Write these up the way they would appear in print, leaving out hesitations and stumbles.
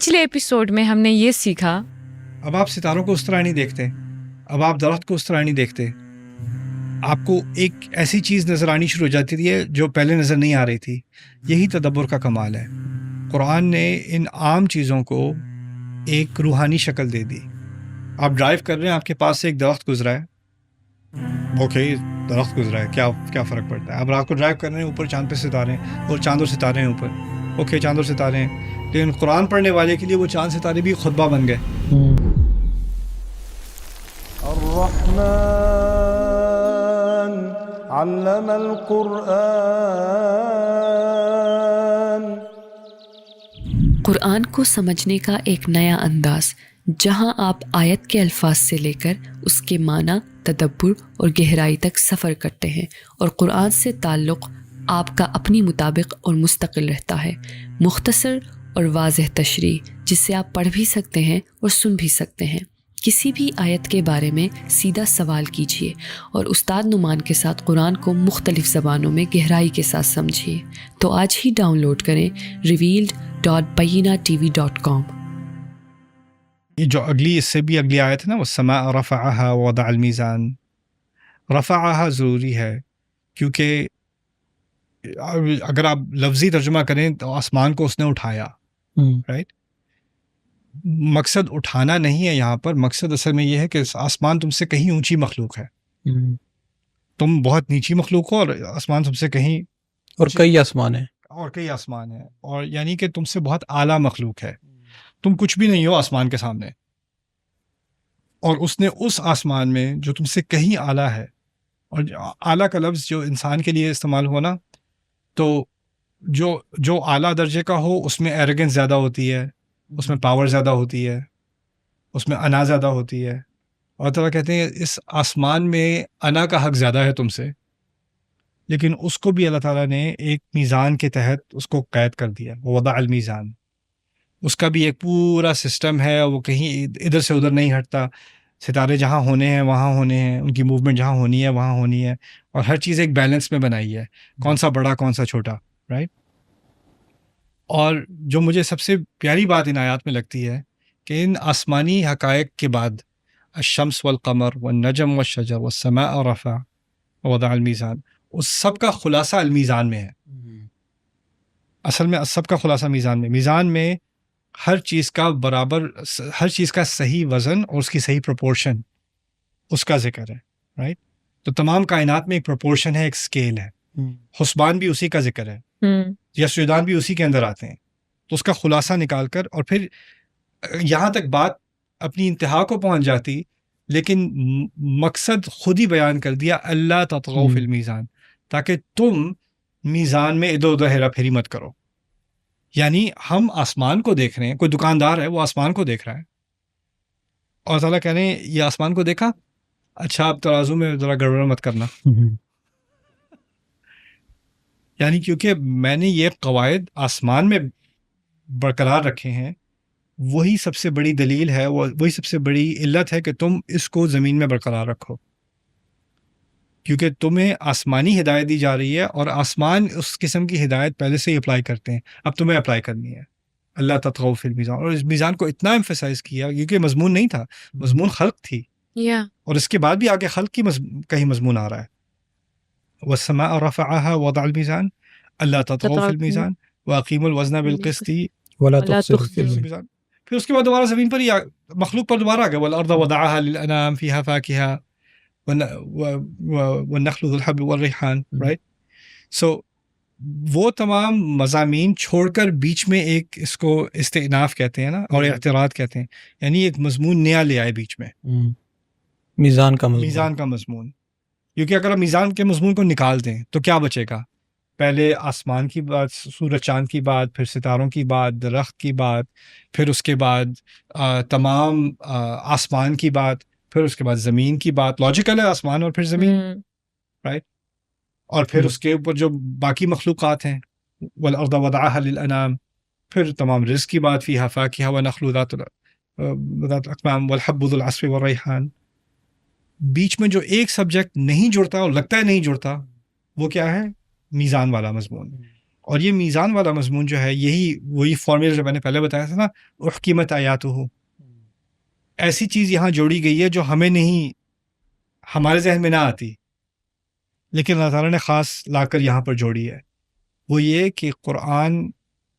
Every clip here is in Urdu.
پچھلے ایپیسوڈ میں ہم نے یہ سیکھا، اب آپ ستاروں کو اس طرح نہیں دیکھتے، اب آپ درخت کو اس طرح نہیں دیکھتے، آپ کو ایک ایسی چیز نظر آنی شروع ہو جاتی ہے جو پہلے نظر نہیں آ رہی تھی۔ یہی تدبر کا کمال ہے۔ قرآن نے ان عام چیزوں کو ایک روحانی شکل دے دی۔ آپ ڈرائیو کر رہے ہیں، آپ کے پاس سے ایک درخت گزرا ہے، اوکے درخت گزرا ہے، کیا فرق پڑتا ہے؟ اب رات کو ڈرائیو کر رہے ہیں، اوپر چاند پہ ستارے ہیں اور چاند اور ستارے ہیں اوپر، اوکے چاند اور ستارے ہیں، لیکن قرآن پڑھنے والے کے لیے وہ چاند ستارے بھی خطبہ بن گئے۔ الرحمن علم القرآن۔ قرآن کو سمجھنے کا ایک نیا انداز، جہاں آپ آیت کے الفاظ سے لے کر اس کے معنی، تدبر اور گہرائی تک سفر کرتے ہیں، اور قرآن سے تعلق آپ کا اپنی مطابق اور مستقل رہتا ہے۔ مختصر اور واضح تشریح جس سے آپ پڑھ بھی سکتے ہیں اور سن بھی سکتے ہیں۔ کسی بھی آیت کے بارے میں سیدھا سوال کیجیے اور استاد نعمان کے ساتھ قرآن کو مختلف زبانوں میں گہرائی کے ساتھ سمجھیے۔ تو آج ہی ڈاؤن لوڈ کریں revealed.bayinatv.com۔ یہ جو اس سے بھی اگلی آیت ہے نا، والسماء رفعها ووضع المیزان، رفعها ضروری ہے، کیونکہ اگر آپ لفظی ترجمہ کریں تو آسمان کو اس نے اٹھایا، رائٹ؟ مقصد اٹھانا نہیں ہے یہاں پر، مقصد اصل میں یہ ہے کہ آسمان تم سے کہیں اونچی مخلوق ہے، تم بہت نیچی مخلوق ہو اور آسمان تم سے کہیں اور کئی آسمان ہیں، اور یعنی کہ تم سے بہت اعلیٰ مخلوق ہے، تم کچھ بھی نہیں ہو آسمان کے سامنے، اور اس نے اس آسمان میں جو تم سے کہیں اعلیٰ ہے، اور اعلیٰ کا لفظ جو انسان کے لیے استعمال ہوا نا، تو جو اعلیٰ درجے کا ہو اس میں ایروگنس زیادہ ہوتی ہے، اس میں پاور زیادہ ہوتی ہے، اس میں انا زیادہ ہوتی ہے، اور تعالیٰ کہتے ہیں اس آسمان میں انا کا حق زیادہ ہے تم سے، لیکن اس کو بھی اللہ تعالیٰ نے ایک میزان کے تحت اس کو قید کر دیا، وضع المیزان، اس کا بھی ایک پورا سسٹم ہے، وہ کہیں ادھر سے ادھر نہیں ہٹتا، ستارے جہاں ہونے ہیں وہاں ہونے ہیں، ان کی موومنٹ جہاں ہونی ہے وہاں ہونی ہے، اور ہر چیز ایک بیلنس میں بنائی ہے، کون سا بڑا کون سا چھوٹا، رائٹ؟ اور جو مجھے سب سے پیاری بات ان آیات میں لگتی ہے کہ ان آسمانی حقائق کے بعد الشمس والقمر والنجم والشجر والسماء رفع ووضع المیزان، اس سب کا خلاصہ المیزان میں ہے۔ اصل میں سب کا خلاصہ میزان میں ہر چیز کا برابر، ہر چیز کا صحیح وزن اور اس کی صحیح پروپورشن، اس کا ذکر ہے، رائٹ؟ تو تمام کائنات میں ایک پروپورشن ہے، ایک سکیل ہے، حسبان بھی اسی کا ذکر ہے، یا سجدان بھی اسی کے اندر آتے ہیں، تو اس کا خلاصہ نکال کر، اور پھر یہاں تک بات اپنی انتہا کو پہنچ جاتی، لیکن مقصد خود ہی بیان کر دیا، اللہ تطغوا فی المیزان، تاکہ تم میزان میں ادھر ادھر ہیرا پھیری مت کرو۔ یعنی ہم آسمان کو دیکھ رہے ہیں، کوئی دکاندار ہے وہ آسمان کو دیکھ رہا ہے، اور تعالیٰ کہہ رہے ہیں یہ آسمان کو دیکھا، اچھا اب ترازو میں ذرا گڑبڑ مت کرنا، یعنی کیونکہ میں نے یہ قواعد آسمان میں برقرار رکھے ہیں، وہی سب سے بڑی دلیل ہے، وہی سب سے بڑی علت ہے کہ تم اس کو زمین میں برقرار رکھو، کیونکہ تمہیں آسمانی ہدایت دی جا رہی ہے، اور آسمان اس قسم کی ہدایت پہلے سے ہی اپلائی کرتے ہیں، اب تمہیں اپلائی کرنی ہے، اللہ تطغوا فی المیزان۔ اور اس میزان کو اتنا ایمفیسائز کیا کیونکہ مضمون نہیں تھا، مضمون خلق تھی، اور اس کے بعد بھی آگے خلق کی کہیں مضمون آ رہا ہے، والسماء رفعها ووضع الميزان الا تطغوا في الميزان واقيموا الوزن بالقسط ولا تخسروا في الميزان۔ پھر اس کے بعد دوبارہ زمین پر ہی مخلوق پر دوبارہ آ گیا، والارض وضعها للانام فيها فاكهه والنخل ذو الحب والریحان، رائٹ؟ سو وہ تمام مضامین چھوڑ کر بیچ میں ایک اس کو استئناف کہتے ہیں نا، اور اعتراض کہتے ہیں، یعنی ایک مضمون نیا لے آئے بیچ میں، میزان کا مضمون، کیونکہ اگر آپ میزان کے مضمون کو نکال دیں تو کیا بچے گا؟ پہلے آسمان کی بات، سورج چاند کی بات، پھر ستاروں کی بات، درخت کی بات، پھر اس کے بعد تمام آسمان کی بات، پھر اس کے بعد زمین کی بات، لاجیکل ہے آسمان اور پھر زمین، رائٹ؟ اور پھر اس کے اوپر جو باقی مخلوقات ہیں، والارض وضعها للانام، پھر تمام رزق کی بات، فیہا فاکہہ ونخل ذات الاکمام والحب ذو العصف والریحان۔ بیچ میں جو ایک سبجیکٹ نہیں جڑتا اور لگتا ہے نہیں جڑتا، وہ کیا ہے؟ میزان والا مضمون۔ اور یہ میزان والا مضمون جو ہے یہی وہی فارمولا جو میں نے پہلے بتایا تھا نا، احکمت آیاتہ، ایسی چیز یہاں جوڑی گئی ہے جو ہمیں نہیں، ہمارے ذہن میں نہ آتی، لیکن اللہ تعالیٰ نے خاص لا کر یہاں پر جوڑی ہے. وہ یہ کہ قرآن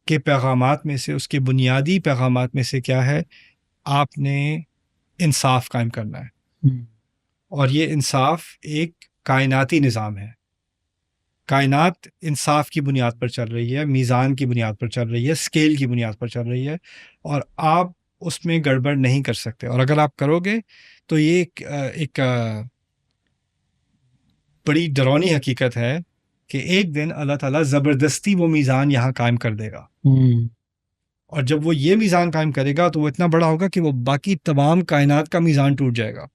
کے پیغامات میں سے، اس کے بنیادی پیغامات میں سے کیا ہے، آپ نے انصاف قائم کرنا ہے. اور یہ انصاف ایک کائناتی نظام ہے. کائنات انصاف کی بنیاد پر چل رہی ہے، میزان کی بنیاد پر چل رہی ہے، اسکیل کی بنیاد پر چل رہی ہے، اور آپ اس میں گڑبڑ نہیں کر سکتے. اور اگر آپ کرو گے تو یہ ایک بڑی ڈراؤنی حقیقت ہے کہ ایک دن اللہ تعالیٰ زبردستی وہ میزان یہاں قائم کر دے گا. اور جب وہ یہ میزان قائم کرے گا تو وہ اتنا بڑا ہوگا کہ وہ باقی تمام کائنات کا میزان ٹوٹ جائے گا.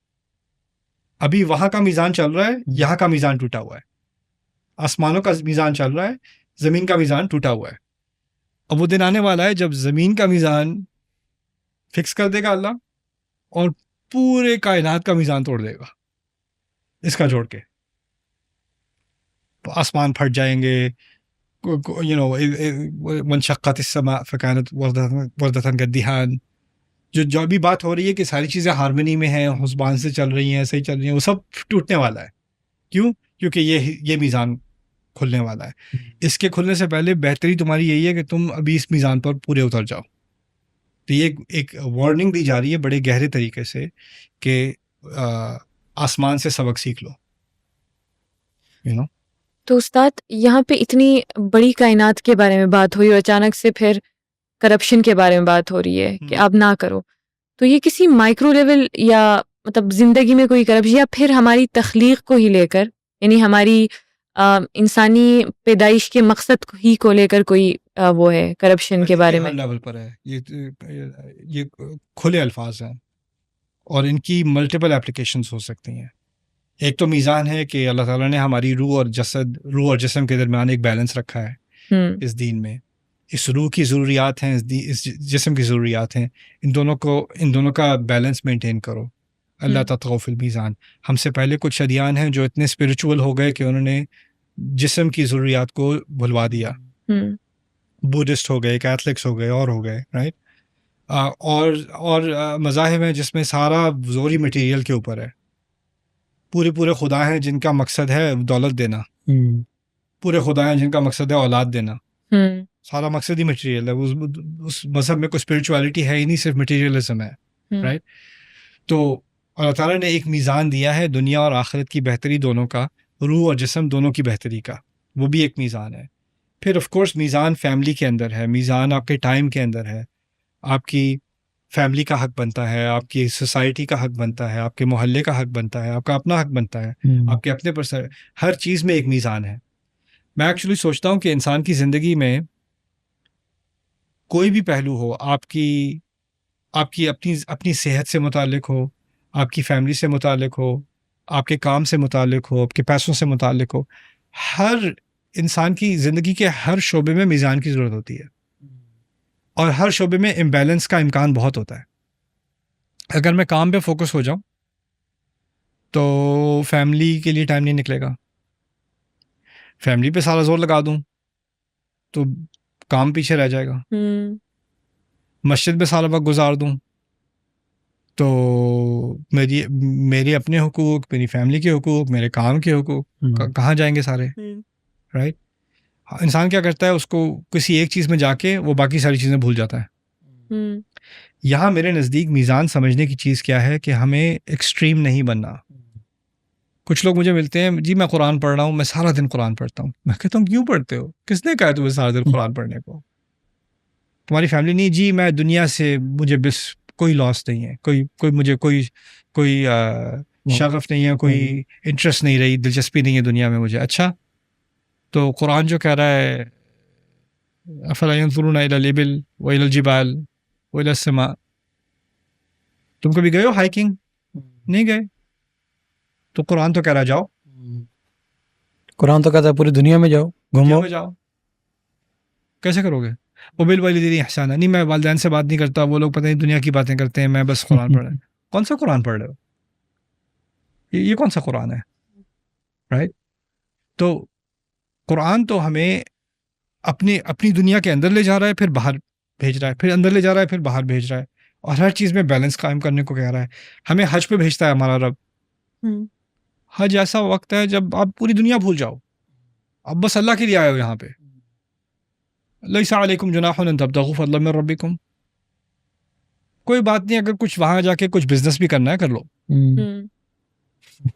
ابھی وہاں کا میزان چل رہا ہے، یہاں کا میزان ٹوٹا ہوا ہے. آسمانوں کا میزان چل رہا ہے، زمین کا میزان ٹوٹا ہوا ہے. اب وہ دن آنے والا ہے جب زمین کا میزان فکس کر دے گا اللہ، اور پورے کائنات کا میزان توڑ دے گا اس کا جوڑ کے. آسمان پھٹ جائیں گے، وانشقت السماء فکانت وردۃ کالدہان. جو بھی بات ہو رہی ہے کہ ساری چیزیں ہارمنی میں ہیں، حسبان سے چل رہی ہیں، صحیح چل رہی ہیں، وہ سب ٹوٹنے والا ہے. کیوں؟ کیونکہ یہ میزان کھلنے والا ہے. اس کے کھلنے سے پہلے بہتری تمہاری یہی ہے کہ تم ابھی اس میزان پر پورے اتر جاؤ. تو یہ ایک وارننگ دی جا رہی ہے بڑے گہرے طریقے سے کہ آسمان سے سبق سیکھ لو. تو استاد یہاں پہ اتنی بڑی کائنات کے بارے میں بات ہوئی اور اچانک سے پھر کرپشن کے بارے میں بات ہو رہی ہے کہ آپ نہ کرو. تو یہ کسی مائکرو لیول یا مطلب زندگی میں کوئی کرپشن، یا پھر ہماری تخلیق کو ہی لے کر، یعنی ہماری انسانی پیدائش کے مقصد ہی کو لے کر کوئی وہ ہے کرپشن کے بارے میں؟ ہر لیول پر ہے. یہ کھلے الفاظ ہیں اور ان کی ملٹیپل اپلیکیشنز ہو سکتی ہیں. ایک تو میزان ہے کہ اللہ تعالیٰ نے ہماری روح اور جسم کے درمیان ایک بیلنس رکھا ہے اس دین میں. اس روح کی ضروریات ہیں، اس جسم کی ضروریات ہیں، ان دونوں کا بیلنس مینٹین کرو. اللہ تطغوا فی المیزان. ہم سے پہلے کچھ ادیان ہیں جو اتنے اسپریچول ہو گئے کہ انہوں نے جسم کی ضروریات کو بھلوا دیا. بودھسٹ ہو گئے، کیتھلکس ہو گئے، اور ہو گئے، رائٹ. اور مذاہب ہیں جس میں سارا زور ہی مٹیریل کے اوپر ہے. پورے خدا ہیں جن کا مقصد ہے دولت دینا، پورے خدا ہیں جن کا مقصد ہے اولاد دینا. سارا مقصد ہی مٹیریل ہے. اس مذہب میں کوئی اسپریچولیٹی ہے ہی نہیں، صرف مٹیریلزم ہے، رائٹ. تو اللہ تعالیٰ نے ایک میزان دیا ہے دنیا اور آخرت کی بہتری دونوں کا، روح اور جسم دونوں کی بہتری کا، وہ بھی ایک میزان ہے. پھر آف کورس میزان فیملی کے اندر ہے، میزان آپ کے ٹائم کے اندر ہے. آپ کی فیملی کا حق بنتا ہے، آپ کی سوسائٹی کا حق بنتا ہے، آپ کے محلے کا حق بنتا ہے، آپ کا اپنا حق بنتا ہے، آپ کے اپنے پر ہر چیز میں ایک میزان ہے. میں ایکچولی سوچتا ہوں کہ انسان کی زندگی میں کوئی بھی پہلو ہو، آپ کی اپنی صحت سے متعلق ہو، آپ کی فیملی سے متعلق ہو، آپ کے کام سے متعلق ہو، آپ کے پیسوں سے متعلق ہو، ہر انسان کی زندگی کے ہر شعبے میں میزان کی ضرورت ہوتی ہے. اور ہر شعبے میں امبیلنس کا امکان بہت ہوتا ہے. اگر میں کام پہ فوکس ہو جاؤں تو فیملی کے لیے ٹائم نہیں نکلے گا. فیملی پہ سارا زور لگا دوں تو کام پیچھے رہ جائے گا. مسجد میں سارا وقت گزار دوں تو میری اپنے حقوق، میری فیملی کے حقوق، میرے کام کے حقوق کہاں جائیں گے سارے، رائٹ. انسان کیا کرتا ہے، اس کو کسی ایک چیز میں جا کے وہ باقی ساری چیزیں بھول جاتا ہے. یہاں میرے نزدیک میزان سمجھنے کی چیز کیا ہے کہ ہمیں ایکسٹریم نہیں بننا. کچھ لوگ مجھے ملتے ہیں، جی میں قرآن پڑھ رہا ہوں، میں سارا دن قرآن پڑھتا ہوں. میں کہتا ہوں کیوں پڑھتے ہو؟ کس نے کہا تمہیں سارا دن قرآن پڑھنے کو؟ تمہاری فیملی نہیں؟ جی میں دنیا سے مجھے بس کوئی لاس نہیں ہے، کوئی مجھے کوئی شغف نہیں ہے، کوئی انٹرسٹ نہیں رہی، دلچسپی نہیں ہے دنیا میں مجھے. اچھا تو قرآن جو کہہ رہا ہے افلا ينظرون الى الابل والى الجبال والى السماء، تم کبھی گئے ہو ہائکنگ؟ نہیں گئے. تو قرآن تو کہہ رہا جاؤ. قرآن تو کہتا ہے پوری دنیا میں جاؤ، گھومو. جاؤ. کیسے کرو گے؟ وبالوالدین احسانا. نہیں میں والدین سے بات نہیں کرتا، وہ لوگ پتہ نہیں دنیا کی باتیں کرتے ہیں، میں بس قرآن پڑھ رہا ہوں. کون سا قرآن پڑھ رہے ہو؟ یہ کون سا قرآن ہے، رائٹ. تو قرآن تو ہمیں اپنی دنیا کے اندر لے جا رہا ہے، پھر باہر بھیج رہا ہے، پھر اندر لے جا رہا ہے، پھر باہر بھیج رہا ہے، اور ہر چیز میں بیلنس قائم کرنے کو کہہ رہا ہے. ہمیں حج پہ بھیجتا ہے ہمارا رب. حج ایسا وقت ہے جب آپ پوری دنیا بھول جاؤ، اب بس اللہ کے لیے آئے ہو یہاں پہ. لیس علیکم جناح ان تبتغوا فضلا من ربکم. کوئی بات نہیں، اگر کچھ وہاں جا کے کچھ بزنس بھی کرنا ہے کر لو.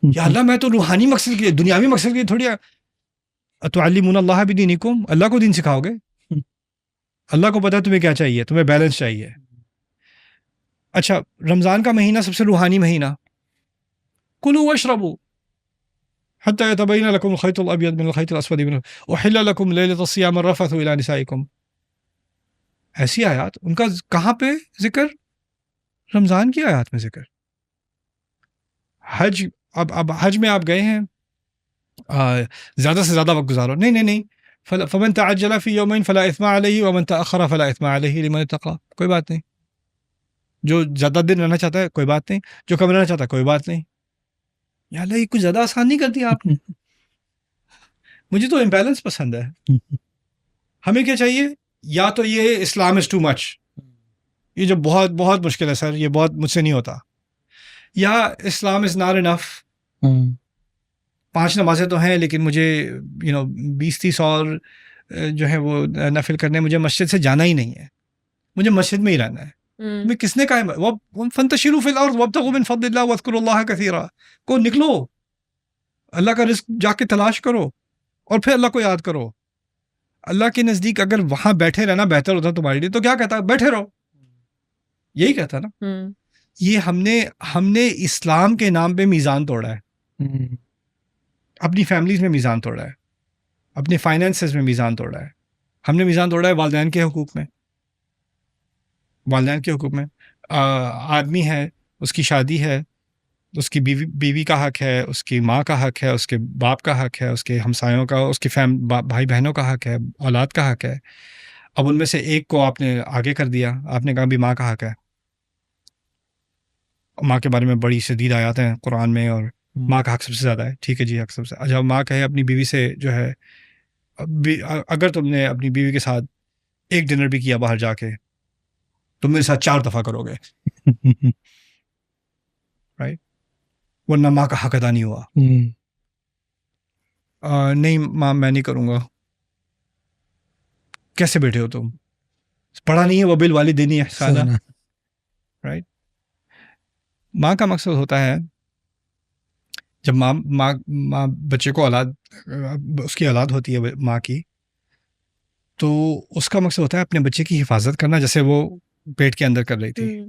یا اللہ میں تو روحانی مقصد کے لیے، دنیاوی مقصد کے لیے تھوڑی. اتعلمون اللہ بدینکم، اللہ کو دین سکھاؤ گے. اللہ کو پتہ ہے تمہیں کیا چاہیے، تمہیں بیلنس چاہیے. اچھا، رمضان کا مہینہ سب سے روحانی مہینہ. کلوا واشربوا حتى يتبين لكم الخيط الأبيض من الخيط الأسود من أحل لكم ليلة الصيام الرفث إلى نسائكم. ایسی آیات ان کا کہاں پہ ذکر؟ رمضان کی آیات میں ذکر. حج، اب حج میں آپ گئے ہیں، زیادہ سے زیادہ وقت گزارو. نہیں فمن تعجل في يومين فلا إثم عليه ومن تأخر فلا إثم عليه لمن اتقى. کوئی بات نہیں. جو زیادہ دن رہنا چاہتا ہے کوئی بات نہیں، جو کم رہنا چاہتا ہے کوئی بات نہیں. یا اللہ یہ کچھ زیادہ آسان نہیں کر دیا آپ نے. مجھے تو امبیلنس پسند ہے. ہمیں کیا چاہیے؟ یا تو یہ اسلام از ٹو مچ، یہ جو بہت بہت مشکل ہے سر، یہ بہت مجھ سے نہیں ہوتا. یا اسلام از ناٹ انف. 5 نمازیں تو ہیں لیکن مجھے 20-30 اور جو ہے وہ نفل کرنے، مجھے مسجد سے جانا ہی نہیں ہے، مجھے مسجد میں ہی رہنا ہے. میں کس نے کہا ہے فانتشروا فی الارض وابتغوا من فضل اللہ واذکروا اللہ کثیرا؟ کو نکلو، اللہ کا رزق جا کے تلاش کرو اور پھر اللہ کو یاد کرو. اللہ کے نزدیک اگر وہاں بیٹھے رہنا بہتر ہوتا تمہارے لیے تو کیا کہتا ہے؟ بیٹھے رہو. یہی کہتا نا. یہ ہم نے اسلام کے نام پہ میزان توڑا ہے، اپنی فیملیز میں میزان توڑا ہے، اپنے فائنینسز میں میزان توڑا ہے. ہم نے میزان توڑا ہے والدین کے حقوق میں. والدین کے حقوق میں آدمی ہے، اس کی شادی ہے، اس کی بیوی کا حق ہے، اس کی ماں کا حق ہے، اس کے باپ کا حق ہے، اس کے ہمسایوں کا، اس کی بھائی بہنوں کا حق ہے، اولاد کا حق ہے. اب ان میں سے ایک کو آپ نے آگے کر دیا، آپ نے کہا بھی ماں کا حق ہے. ماں کے بارے میں بڑی شدید آیات ہیں قرآن میں، اور ماں کا حق سب سے زیادہ ہے. ٹھیک ہے جی، حق سب سے. اچھا، ماں کہے اپنی بیوی سے جو ہے، اگر تم نے اپنی بیوی کے ساتھ ایک ڈنر بھی کیا باہر جا کے، تم میرے ساتھ 4 دفعہ کرو گے، رائٹ؟ ورنہ ماں کا حق ادا نہیں ہوا. نہیں ماں میں نہیں کروں گا. کیسے بیٹھے ہو تم؟ پڑھا نہیں ہے وبالوالدین احسانا، رائٹ؟ ماں کا مقصد ہوتا ہے جب ماں بچے کو اس کی اولاد ہوتی ہے ماں کی، تو اس کا مقصد ہوتا ہے اپنے بچے کی حفاظت کرنا، جیسے وہ پیٹ کے اندر کر رہی تھی،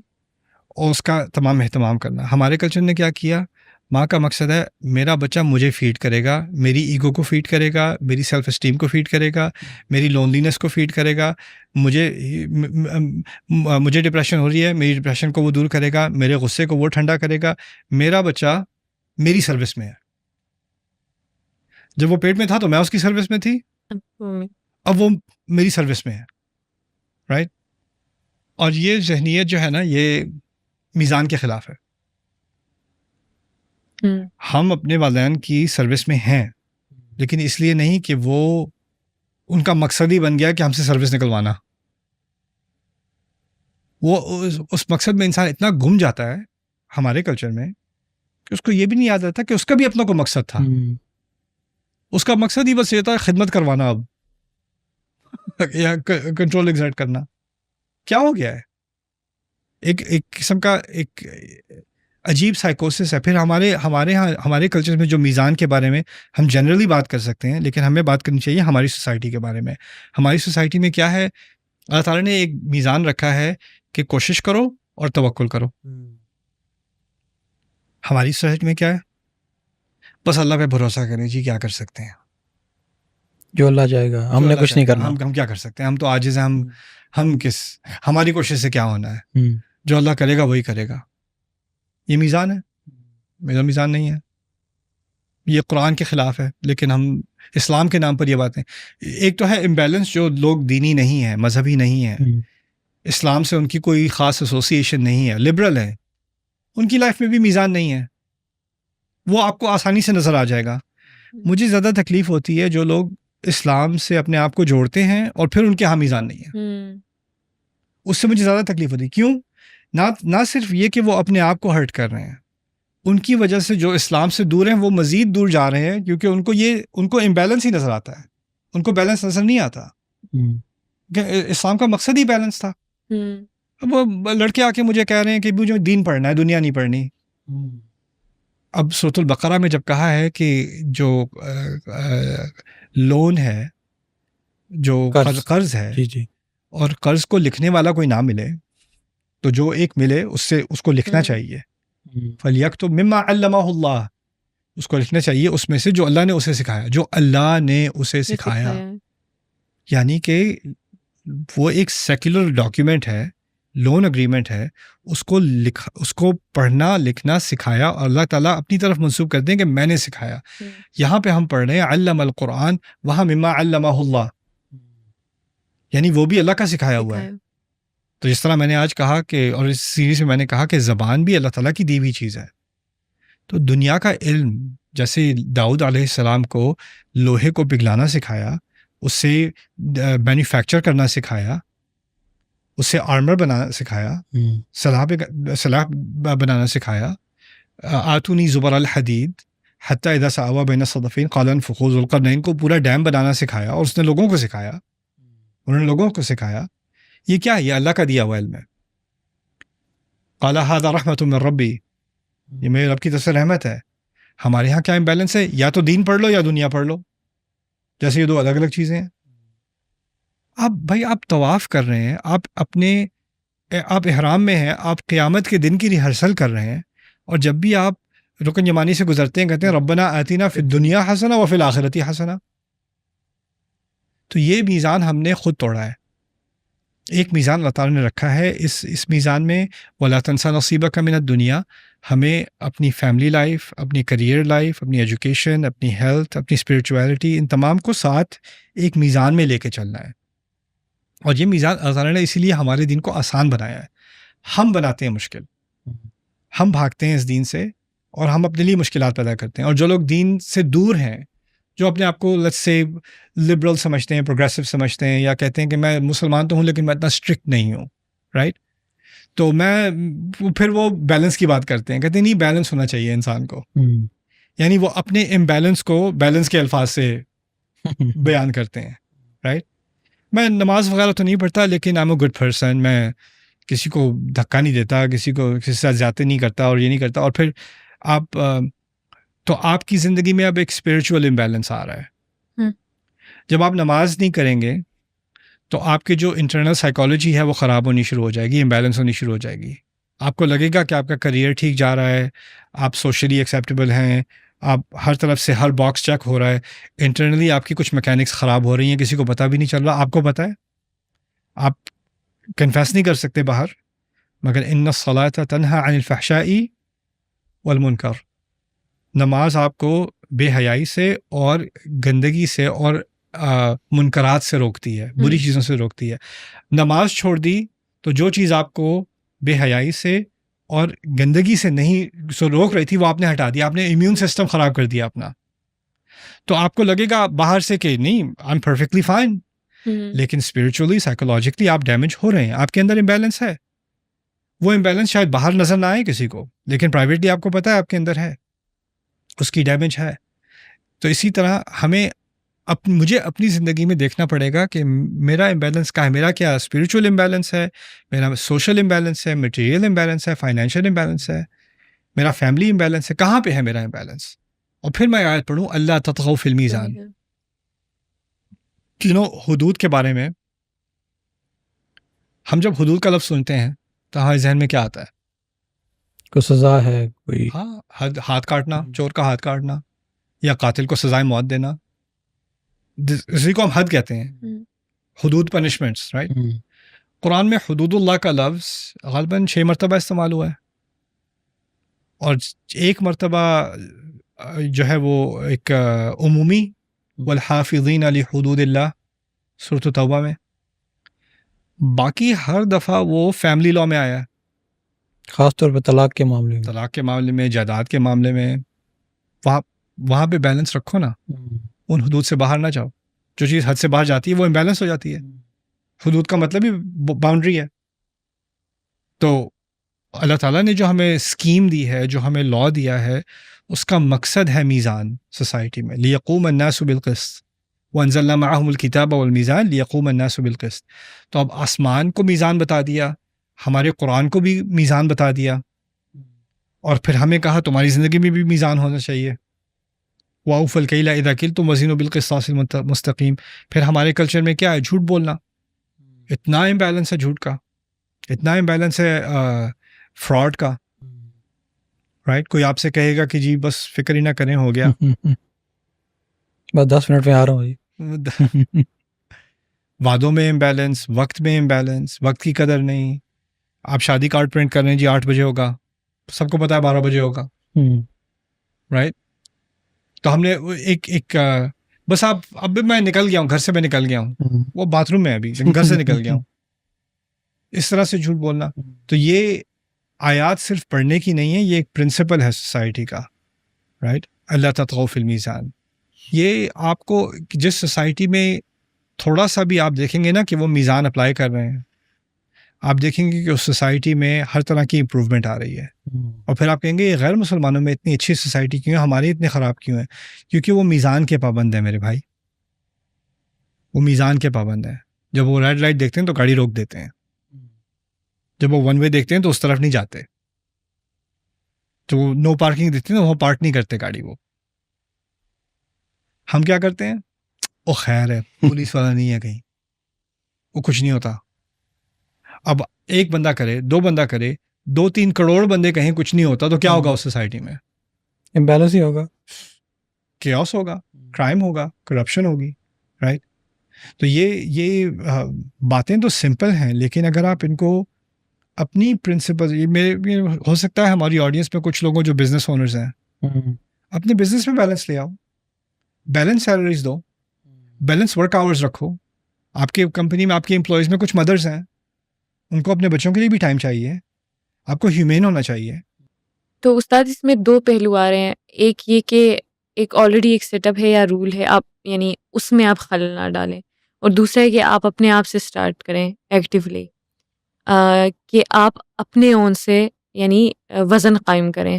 اور اس کا تمام اہتمام کرنا. ہمارے کلچر نے کیا کیا؟ ماں کا مقصد ہے میرا بچہ مجھے فیڈ کرے گا، میری ایگو کو فیڈ کرے گا، میری سیلف اسٹیم کو فیڈ کرے گا، میری لونلینس کو فیڈ کرے گا. مجھے ڈپریشن ہو رہی ہے، میری ڈپریشن کو وہ دور کرے گا، میرے غصے کو وہ ٹھنڈا کرے گا. میرا بچہ میری سروس میں ہے. جب وہ پیٹ میں تھا تو میں اس کی سروس میں تھی، اب وہ میری سروس میں ہے، رائٹ؟ اور یہ ذہنیت جو ہے نا، یہ میزان کے خلاف ہے. ہم اپنے والدین کی سروس میں ہیں، لیکن اس لیے نہیں کہ وہ ان کا مقصد ہی بن گیا کہ ہم سے سروس نکلوانا. وہ اس مقصد میں انسان اتنا گم جاتا ہے ہمارے کلچر میں کہ اس کو یہ بھی نہیں یاد رہتا کہ اس کا بھی اپنا کوئی مقصد تھا. اس کا مقصد ہی بس یہ تھا خدمت کروانا اب یا کنٹرول ایگزرٹ کرنا. کیا ہو گیا ہے؟ ایک قسم کا ایک عجیب سائیکوسس ہے. پھر ہمارے کلچر میں جو میزان کے بارے میں ہم جنرلی بات کر سکتے ہیں، لیکن ہمیں بات کرنی چاہیے ہماری سوسائٹی کے بارے میں. ہماری سوسائٹی میں کیا ہے؟ اللہ تعالیٰ نے ایک میزان رکھا ہے کہ کوشش کرو اور توکل کرو. ہماری سوسائٹی میں کیا ہے؟ بس اللہ پہ بھروسہ کریں جی، کیا کر سکتے ہیں، جو اللہ چاہے گا، ہم نے کچھ نہیں کرنا. ہم کیا کر سکتے ہیں، ہم تو عاجز ہیں. ہماری کوشش سے کیا ہونا ہے، جو اللہ کرے گا وہی کرے گا. یہ میزان ہے، میرا میزان نہیں ہے. یہ قرآن کے خلاف ہے، لیکن ہم اسلام کے نام پر یہ باتیں. ایک تو ہے امبیلنس، جو لوگ دینی نہیں ہیں، مذہبی نہیں ہیں، اسلام سے ان کی کوئی خاص ایسوسیشن نہیں ہے، لبرل ہیں، ان کی لائف میں بھی میزان نہیں ہے. وہ آپ کو آسانی سے نظر آ جائے گا. مجھے زیادہ تکلیف ہوتی ہے جو لوگ اسلام سے اپنے آپ کو جوڑتے ہیں اور پھر ان کے ہاں میزان نہیں ہے. اس سے مجھے زیادہ تکلیف ہوتی. کیوں؟ نہ صرف یہ کہ وہ اپنے آپ کو ہرٹ کر رہے ہیں، ان کی وجہ سے جو اسلام سے دور ہیں وہ مزید دور جا رہے ہیں، کیونکہ ان کو امبیلنس ہی نظر آتا ہے، ان کو بیلنس نظر نہیں آتا. کہ اسلام کا مقصد ہی بیلنس تھا. اب وہ لڑکے آ کے مجھے کہہ رہے ہیں کہ مجھے دین پڑھنا ہے، دنیا نہیں پڑھنی. اب سورۃ البقرہ میں جب کہا ہے کہ جو لون ہے، جو قرض ہے، جی جی، اور قرض کو لکھنے والا کوئی نہ ملے تو جو ایک ملے اس کو لکھنا چاہیے. فَلْيَكْتُبْ مِمَّا عَلَّمَهُ اللَّهُ، اس کو لکھنا چاہیے اس میں سے جو اللہ نے اسے سکھایا، جو اللہ نے اسے سکھایا. یعنی کہ وہ ایک سیکولر ڈاکیومنٹ ہے، لون اگریمنٹ ہے، اس کو پڑھنا لکھنا سکھایا، اور اللہ تعالیٰ اپنی طرف منسوب کرتے ہیں کہ میں نے سکھایا. یہاں پہ ہم پڑھ رہے ہیں علم القرآن، وہاں مما علمہ اللہ، یعنی وہ بھی اللہ کا سکھایا ہوا ہے. تو جس طرح میں نے آج کہا کہ، اور اس سیریز میں نے کہا کہ زبان بھی اللہ تعالیٰ کی دی ہوئی چیز ہے. تو دنیا کا علم، جیسے داؤد علیہ السلام کو لوہے کو پگھلانا سکھایا، اس سے مینوفیکچر کرنا سکھایا، اس سے آرمر بنانا سکھایا، سلاح بنانا سکھایا. آتونی زبر الحدید حتی اذا ساوا بین الصدفین قال انفخوا. ذوالقرنین کو پورا ڈیم بنانا سکھایا، اور اس نے لوگوں کو سکھایا، انہوں نے لوگوں کو سکھایا. یہ کیا ہے؟ یہ اللہ کا دیا ہوا علم ہے. قال ھذا رحمۃ من ربی، یہ میرے رب کی طرف سے رحمت ہے. ہمارے ہاں کیا امبیلنس ہے؟ یا تو دین پڑھ لو یا دنیا پڑھ لو، جیسے یہ دو الگ الگ چیزیں ہیں. آپ طواف کر رہے ہیں، آپ احرام میں ہیں، آپ قیامت کے دن کی ریہرسل کر رہے ہیں، اور جب بھی آپ رکن یمانی سے گزرتے ہیں کہتے ہیں ربنا آتینا فی الدنیا حسنہ وفی الآخرۃ حسنہ. تو یہ میزان ہم نے خود توڑا ہے. ایک میزان اللہ تعالیٰ نے رکھا ہے. اس میزان میں وَلَا تَنْسَ نَصِيبَكَ مِنَ الدُّنْيَا، ہمیں اپنی فیملی لائف، اپنی کریئر لائف، اپنی ایجوکیشن، اپنی ہیلتھ، اپنی اسپریچویلٹی، ان تمام کو ساتھ ایک میزان میں لے کے چلنا ہے. اور یہ میزان اللہ تعالیٰ نے اسی لیے ہمارے دین کو آسان بنایا ہے. ہم بناتے ہیں مشکل، ہم بھاگتے ہیں اس دین سے، اور ہم اپنے لیے مشکلات پیدا کرتے ہیں. اور جو لوگ دین سے دور ہیں، جو اپنے آپ کو لیٹس سے لبرل سمجھتے ہیں، پروگریسو سمجھتے ہیں، یا کہتے ہیں کہ میں مسلمان تو ہوں لیکن میں اتنا اسٹرکٹ نہیں ہوں، رائٹ؟ تو پھر وہ بیلنس کی بات کرتے ہیں، کہتے ہیں نہیں، بیلنس ہونا چاہیے انسان کو. یعنی وہ اپنے امبیلنس کو بیلنس کے الفاظ سے بیان کرتے ہیں، رائٹ؟ میں نماز وغیرہ تو نہیں پڑھتا، لیکن I am a good person, میں کسی کو دھکا نہیں دیتا، کسی کے ساتھ زیادتی نہیں کرتا، اور یہ نہیں کرتا. اور پھر آپ کی زندگی میں اب ایک اسپریچول امبیلنس آ رہا ہے. جب آپ نماز نہیں کریں گے تو آپ کی جو انٹرنل سائیکالوجی ہے وہ خراب ہونی شروع ہو جائے گی، امبیلنس ہونی شروع ہو جائے گی. آپ کو لگے گا کہ آپ کا کریئر ٹھیک جا رہا ہے، آپ سوشلی ایکسیپٹیبل ہیں، آپ ہر طرف سے ہر باکس چیک ہو رہا ہے. انٹرنلی آپ کی کچھ میکینکس خراب ہو رہی ہیں، کسی کو پتہ بھی نہیں چل رہا. آپ کو پتہ ہے، آپ کنفیس نہیں کر سکتے باہر، مگر ان الصلاۃ تنہی عن الفحشاء والمنکر، نماز آپ کو بے حیائی سے اور گندگی سے اور منکرات سے روکتی ہے، بری چیزوں سے روکتی ہے. نماز چھوڑ دی تو جو چیز آپ کو بے حیائی سے اور گندگی سے نہیں روک رہی تھی وہ آپ نے ہٹا دیا، آپ نے امیون سسٹم خراب کر دیا اپنا. تو آپ کو لگے گا باہر سے کہ نہیں، آئی ایم پرفیکٹلی فائن، لیکن اسپرچولی سائیکولوجیکلی آپ ڈیمیج ہو رہے ہیں، آپ کے اندر امبیلنس ہے. وہ امبیلنس شاید باہر نظر نہ آئے کسی کو، لیکن پرائیویٹلی آپ کو پتہ ہے آپ کے اندر ہے، اس کی ڈیمیج ہے. تو اسی طرح مجھے اپنی زندگی میں دیکھنا پڑے گا کہ میرا امبیلنس کا ہے. میرا کیا اسپریچول امبیلنس ہے، میرا سوشل امبیلنس ہے، مٹیریل امبیلنس ہے، فائنینشیل امبیلنس ہے، میرا فیملی امبیلنس ہے، کہاں پہ ہے میرا امبیلنس. اور پھر میں آیت پڑھوں اللہ تطغوا فی المیزان. حدود کے بارے میں ہم جب حدود کا لفظ سنتے ہیں تو ہمارے ذہن میں کیا آتا ہے؟ کوئی سزا ہے، کوئی ہاتھ کاٹنا، چور کا ہاتھ کاٹنا، یا قاتل کو سزائے موت دینا، اسی کو ہم حد کہتے ہیں، حدود، پنشمنٹس، رائٹ؟ قرآن میں حدود اللہ کا لفظ غالباً 6 مرتبہ استعمال ہوا ہے، اور ایک مرتبہ جو ہے وہ ایک عمومی والحافظین لحدود اللہ سورۃ توبہ میں. باقی ہر دفعہ وہ فیملی لاء میں آیا ہے، خاص طور پہ طلاق کے معاملے میں، طلاق کے معاملے میں، جائیداد کے معاملے میں. وہاں پہ بیلنس رکھو نا، ان حدود سے باہر نہ جاؤ. جو چیز حد سے باہر جاتی ہے وہ امبیلنس ہو جاتی ہے. حدود کا مطلب ہی باؤنڈری ہے. تو اللہ تعالیٰ نے جو ہمیں اسکیم دی ہے, جو ہمیں لا دیا ہے, اس کا مقصد ہے میزان سوسائٹی میں. لیقوم الناس بالقسط وانزلنا معهم الکتاب والمیزان لیقوم الناس بالقسط. تو اب آسمان کو میزان بتا دیا, ہمارے قرآن کو بھی میزان بتا دیا, اور پھر ہمیں کہا تمہاری زندگی میں بھی میزان ہونا چاہیے. وَأَوْفُوا الْكَيْلَ إِذَا كِلْتُمْ وَزِنُوا بِالْقِسْطَاسِ الْمُسْتَقِيمِ. پھر ہمارے کلچر میں کیا ہے؟ جھوٹ بولنا. اتنا امبیلنس ہے جھوٹ کا, اتنا امبیلنس ہے فراڈ کا, رائٹ. کوئی آپ سے کہے گا کہ جی بس فکر ہی نہ کریں, ہو گیا, بس 10 منٹ میں آ رہا ہوں جی. وعدوں میں امبیلنس, وقت میں امبیلنس, وقت کی قدر نہیں. آپ شادی کارڈ پرنٹ کر رہے ہیں جی 8 بجے ہوگا, سب کو پتا ہے 12 بجے ہوگا, رائٹ. تو ہم نے ایک بس آپ اب میں نکل گیا ہوں گھر سے, میں نکل گیا ہوں, وہ باتھ روم میں ابھی گھر سے نکل گیا ہوں, اس طرح سے جھوٹ بولنا. تو یہ آیات صرف پڑھنے کی نہیں ہے, یہ ایک پرنسپل ہے سوسائٹی کا, رائٹ. اللہ تطغوا فی المیزان. یہ آپ کو جس سوسائٹی میں تھوڑا سا بھی آپ دیکھیں گے نا کہ وہ میزان اپلائی کر رہے ہیں, آپ دیکھیں گے کہ اس سوسائٹی میں ہر طرح کی امپروومنٹ آ رہی ہے. اور پھر آپ کہیں گے یہ غیر مسلمانوں میں اتنی اچھی سوسائٹی کیوں ہے, ہماری اتنی خراب کیوں ہے؟ کیونکہ وہ میزان کے پابند ہیں میرے بھائی, وہ میزان کے پابند ہیں. جب وہ ریڈ لائٹ دیکھتے ہیں تو گاڑی روک دیتے ہیں, جب وہ ون وے دیکھتے ہیں تو اس طرف نہیں جاتے, تو نو پارکنگ دیکھتے ہیں تو وہاں پارک نہیں کرتے گاڑی. وہ ہم کیا کرتے ہیں, او خیر ہے پولیس والا نہیں ہے کہیں, وہ کچھ نہیں ہوتا. اب ایک بندہ کرے, 2 بندہ کرے, 2-3 کروڑ بندے کہیں کچھ نہیں ہوتا, تو کیا ہوگا اس سوسائٹی میں؟ امبیلنس ہی ہوگا, کیوس ہوگا, کرائم ہوگا, کرپشن ہوگی, رائٹ. تو یہ باتیں تو سمپل ہیں, لیکن اگر آپ ان کو اپنی پرنسپل, یہ ہو سکتا ہے ہماری آڈینس میں کچھ لوگوں جو بزنس اونرز ہیں, اپنے بزنس میں بیلنس لے آؤ, بیلنس سیلریز دو, بیلنس ورک آورز رکھو. آپ کے کمپنی میں آپ کے امپلائیز میں کچھ مدرز ہیں, ان کو اپنے بچوں کے لیے بھی ٹائم چاہیے, آپ کو ہیومین ہونا چاہیے. تو استاد اس میں 2 پہلو آ رہے ہیں. ایک یہ کہ ایک آلریڈی ایک سیٹ اپ ہے یا رول ہے, آپ یعنی اس میں آپ خلل نہ ڈالیں, اور دوسرا ہے کہ آپ اپنے آپ سے سٹارٹ کریں ایکٹیولی, کہ آپ اپنے اون سے یعنی وزن قائم کریں.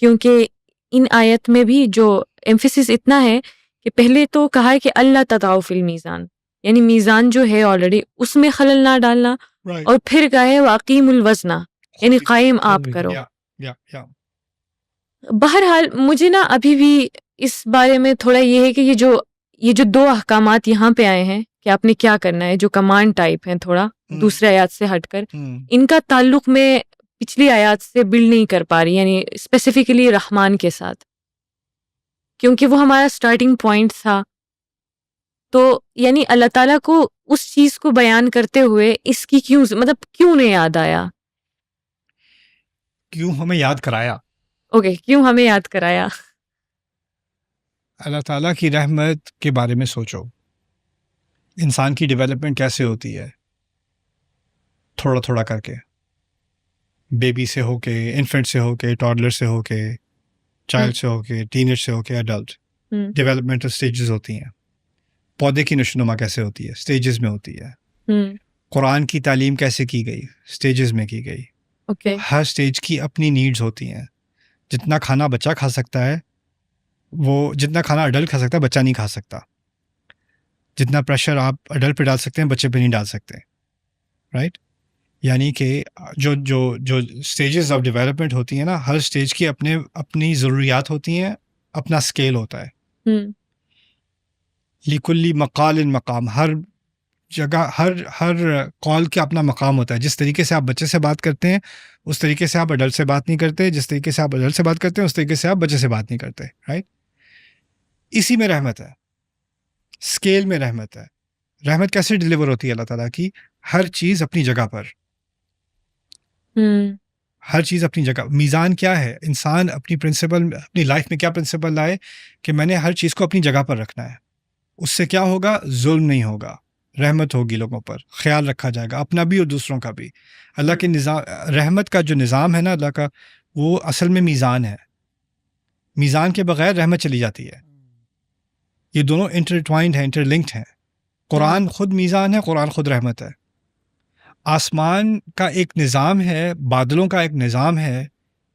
کیونکہ ان آیت میں بھی جو ایمفیسس اتنا ہے کہ پہلے تو کہا ہے کہ اللہ تطغوا فی المیزان, یعنی میزان جو ہے آلریڈی اس میں خلل نہ ڈالنا, اور پھر کہا ہے واقیم الوزن, یعنی قائم آپ کرو. بہرحال مجھے نا ابھی بھی اس بارے میں تھوڑا یہ ہے کہ یہ جو 2 احکامات یہاں پہ آئے ہیں کہ آپ نے کیا کرنا ہے, جو کمانڈ ٹائپ ہیں تھوڑا دوسرے آیات سے ہٹ کر, ان کا تعلق میں پچھلی آیات سے بلڈ نہیں کر پا رہی, یعنی اسپیسیفکلی رحمان کے ساتھ, کیونکہ وہ ہمارا سٹارٹنگ پوائنٹ تھا. تو یعنی اللہ تعالیٰ کو اس چیز کو بیان کرتے ہوئے اس کی کیوں نہیں یاد آیا, کیوں ہمیں یاد کرایا؟ اوکے, کیوں ہمیں یاد کرایا؟ اللہ تعالیٰ کی رحمت کے بارے میں سوچو, انسان کی ڈیولپمنٹ کیسے ہوتی ہے, تھوڑا تھوڑا کر کے, بیبی سے ہو کے, انفنٹ سے ہو کے, ٹاڈلر سے ہو کے, چائلڈ سے ہو کے, ٹین ایج سے ہو کے, ایڈلٹ. ڈیولپمنٹل سٹیجز ہوتی ہیں. پودے کی نشوونما کیسے ہوتی ہے, سٹیجز میں ہوتی ہے. قرآن کی تعلیم کیسے کی گئی, سٹیجز میں کی گئی. ہر سٹیج کی اپنی نیڈز ہوتی ہیں. جتنا کھانا بچہ کھا سکتا ہے, وہ جتنا کھانا اڈلٹ کھا سکتا ہے بچہ نہیں کھا سکتا. جتنا پریشر آپ اڈلٹ پہ ڈال سکتے ہیں بچے پہ نہیں ڈال سکتے, رائٹ. یعنی کہ جو سٹیجز آف ڈیولپمنٹ ہوتی ہیں نا, ہر سٹیج کی اپنی ضروریات ہوتی ہیں, اپنا اسکیل ہوتا ہے. لکلی مقال مقام, ہر جگہ ہر قول کا اپنا مقام ہوتا ہے. جس طریقے سے آپ بچے سے بات کرتے ہیں اس طریقے سے آپ اڈلٹ سے بات نہیں کرتے, جس طریقے سے آپ اڈلٹ سے بات کرتے ہیں اس طریقے سے آپ بچے سے بات نہیں کرتے, رائٹ. اسی میں رحمت ہے, اسکیل میں رحمت ہے. رحمت کیسے ڈیلیور ہوتی ہے اللہ تعالیٰ کی؟ ہر چیز اپنی جگہ پر, ہر چیز اپنی جگہ. میزان کیا ہے؟ انسان اپنی پرنسپل, اپنی لائف میں کیا پرنسپل لائے کہ میں نے ہر چیز کو اپنی جگہ پر رکھنا ہے. اس سے کیا ہوگا؟ ظلم نہیں ہوگا, رحمت ہوگی, لوگوں پر خیال رکھا جائے گا, اپنا بھی اور دوسروں کا بھی. اللہ کے نظام, رحمت کا جو نظام ہے نا اللہ کا, وہ اصل میں میزان ہے. میزان کے بغیر رحمت چلی جاتی ہے. یہ دونوں انٹرٹوائنڈ ہیں, انٹر لنکڈ ہیں. قرآن خود میزان ہے، قرآن خود رحمت ہے. آسمان کا ایک نظام ہے، بادلوں کا ایک نظام ہے،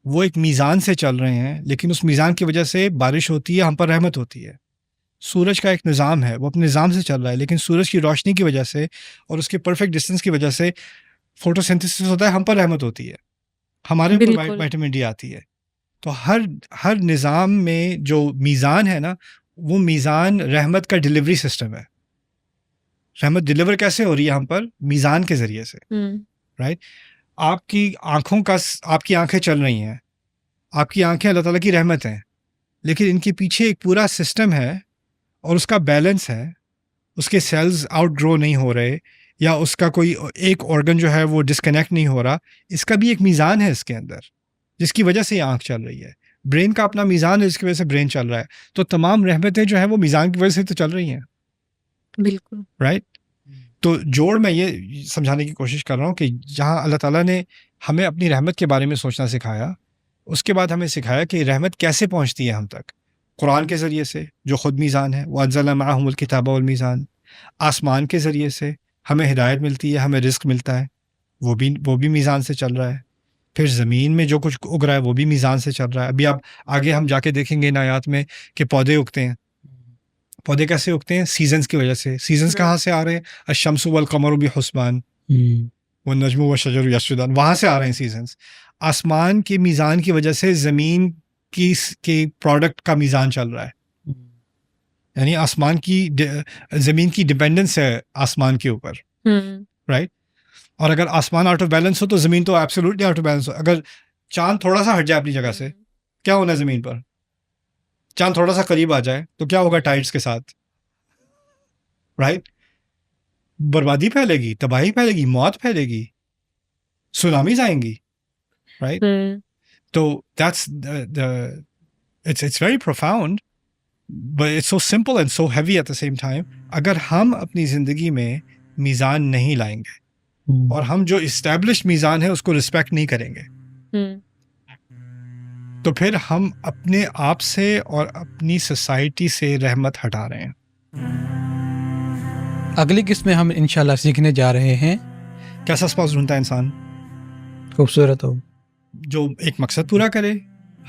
وہ ایک میزان سے چل رہے ہیں، لیکن اس میزان کی وجہ سے بارش ہوتی ہے، ہم پر رحمت ہوتی ہے. سورج کا ایک نظام ہے، وہ اپنے نظام سے چل رہا ہے، لیکن سورج کی روشنی کی وجہ سے اور اس کے پرفیکٹ ڈسٹینس کی وجہ سے فوٹو سینتھسس ہوتا ہے، ہم پر رحمت ہوتی ہے، ہمارے اوپر بالکل. وائٹامن ڈی آتی ہے. تو ہر نظام میں جو میزان ہے نا، وہ میزان رحمت کا ڈلیوری سسٹم ہے. رحمت ڈلیور کیسے ہو رہی ہے ہم پر؟ میزان کے ذریعے سے. رائٹ. آپ کی آنکھیں چل رہی ہیں، آپ کی آنکھیں اللہ تعالیٰ کی رحمت ہیں، لیکن ان کے پیچھے ایک پورا سسٹم ہے اور اس کا بیلنس ہے. اس کے سیلز آؤٹ گرو نہیں ہو رہے، یا اس کا کوئی ایک آرگن جو ہے وہ ڈسکنیکٹ نہیں ہو رہا. اس کا بھی ایک میزان ہے اس کے اندر، جس کی وجہ سے یہ آنکھ چل رہی ہے. برین کا اپنا میزان ہے، جس کی وجہ سے برین چل رہا ہے. تو تمام رحمتیں جو ہیں وہ میزان کی وجہ سے تو چل رہی ہیں. بالکل. رائٹ. تو جوڑ میں یہ سمجھانے کی کوشش کر رہا ہوں کہ جہاں اللہ تعالیٰ نے ہمیں اپنی رحمت کے بارے میں سوچنا سکھایا، اس کے بعد ہمیں سکھایا کہ رحمت کیسے پہنچتی ہے ہم تک. قرآن کے ذریعے سے جو خود میزان ہے، وَأَنزَلْنَا مَعَهُمُ الْكِتَابَ وَالْمِيزَانَ. آسمان کے ذریعے سے ہمیں ہدایت ملتی ہے، ہمیں رزق ملتا ہے، وہ بھی میزان سے چل رہا ہے. پھر زمین میں جو کچھ اگ رہا ہے وہ بھی میزان سے چل رہا ہے. ابھی آپ آگے ہم جا کے دیکھیں گے ان آیات میں کہ پودے اگتے ہیں. پودے کیسے اگتے ہیں؟ سیزنز کی وجہ سے. سیزنز کہاں سے آ رہے ہیں؟ الشمس والقمر بحسبان والنجم والشجر یسجدان، وہاں سے آ رہے ہیں سیزنز. آسمان کے میزان کی وجہ سے زمین کی پروڈکٹ کا میزان چل رہا ہے. یعنی زمین کی ڈیپینڈنس ہے آسمان کے اوپر. رائٹ. اور اگر آسمان آؤٹ آف بیلنس ہو تو زمین تو ایبسولوٹلی آؤٹ آف بیلنس ہو. اگر چاند تھوڑا سا ہٹ جائے اپنی جگہ سے، کیا ہونا ہے زمین پر؟ چاند تھوڑا سا قریب آ جائے تو کیا ہوگا ٹائڈس کے ساتھ؟ رائٹ. بربادی پھیلے گی، تباہی پھیلے گی، موت پھیلے گی، سونامیز آئیں گی. رائٹ. تو that's it's very profound, but it's so simple and so heavy at the same time. اگر ہم اپنی زندگی میں میزان نہیں لائیں گے اور ہم جو اسٹیبلش میزان ہے اس کو رسپیکٹ نہیں کریں گے، تو پھر ہم اپنے آپ سے اور اپنی سوسائٹی سے رحمت ہٹا رہے ہیں. اگلی قسط میں ہم انشاءاللہ سیکھنے جا رہے ہیں کیسا اسپاؤس ڈھونڈتا ہے انسان؟ خوبصورت ہو، جو ایک مقصد پورا کرے،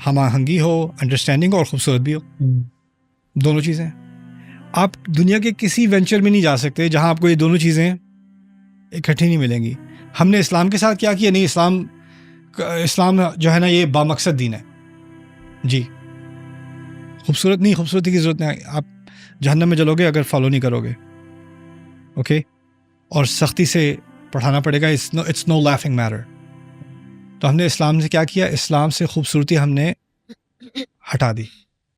ہم آہنگی ہو، انڈرسٹینڈنگ اور خوبصورت بھی ہو. دونوں چیزیں. آپ دنیا کے کسی وینچر میں نہیں جا سکتے جہاں آپ کو یہ دونوں چیزیں اکٹھی نہیں ملیں گی. ہم نے اسلام کے ساتھ کیا کیا؟ نہیں، اسلام جو ہے نا یہ بامقصد دین ہے. جی خوبصورت نہیں، خوبصورتی کی ضرورت نہیں. آپ جہنم میں جلو گے اگر فالو نہیں کرو گے. اوکے. اور سختی سے پڑھانا پڑے گا. It's no laughing matter. تو ہم نے اسلام سے کیا کیا؟ اسلام سے خوبصورتی ہم نے ہٹا دی.